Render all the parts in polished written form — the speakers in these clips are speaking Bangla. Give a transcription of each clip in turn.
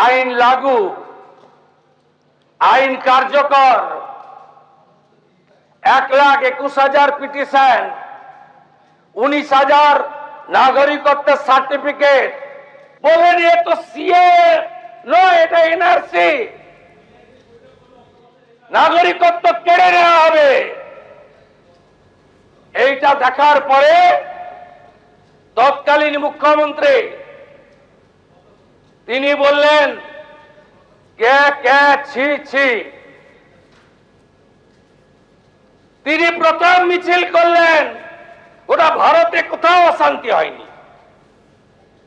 আইন লাগু, আইন কার্যকর, 1,21,000 পিটিশন, 19,000 নাগরিকত্বের সার্টিফিকেট। বলেন এ তো সিএ নয়, এটা এনআরসি। নাগরিকত্ব কেড়ে নেওয়া হবে। এইটা দেখার পরে তৎকালীন মুখ্যমন্ত্রী তিনি বললেন কে কে ছি ছি। তিনি প্রথম মিছিল করলেন। গোটা ভারতে কোথাও অশান্তি হয়নি,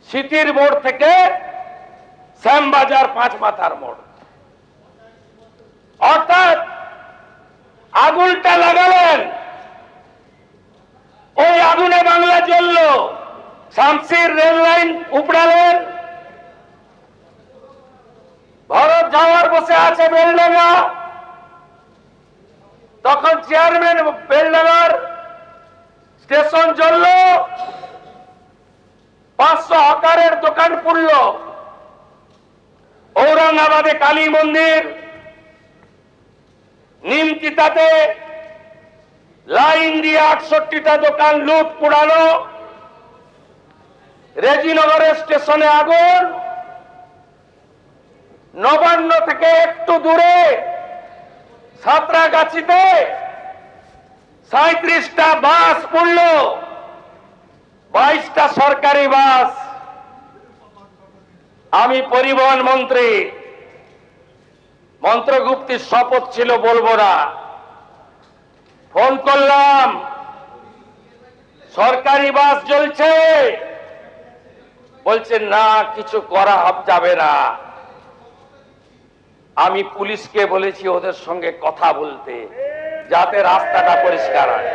সিটির মোড় থেকে শ্যামবাজার 5 মাথার মোড়। অর্থাৎ আগুনটা লাগালেন, ওই আগুনে বাংলা জ্বলল। শামসির রেল লাইন উপড়ালেন, ভরত যাওয়ার বসে আছে বেলডাঙ্গা, তখন চেয়ারম্যান বেলডাঙ্গার স্টেশন জ্বলল, 500 হকারের দোকান পুড়ল। ঔরঙ্গাবাদে কালী মন্দির, নিমতিতাতে লাইন দিয়ে 68টা দোকান লুট পোড়ানো, রেজিনগরের স্টেশনে আগুন, নবান্ন থেকে একটু দূরে সাঁতরাগাছিতে 37টা বাস পড়ল, 22টা সরকারি বাস। আমি পরিবহন মন্ত্রী, মন্ত্রগুপ্তির শপথ ছিল বলবো না, ফোন করলাম, সরকারি বাস জ্বলছে। বলছেন না, কিছু করা যাবে না। আমি পুলিশকে বলেছি ওদের সঙ্গে কথা বলতে, যাতে রাস্তাটা পরিষ্কার হয়।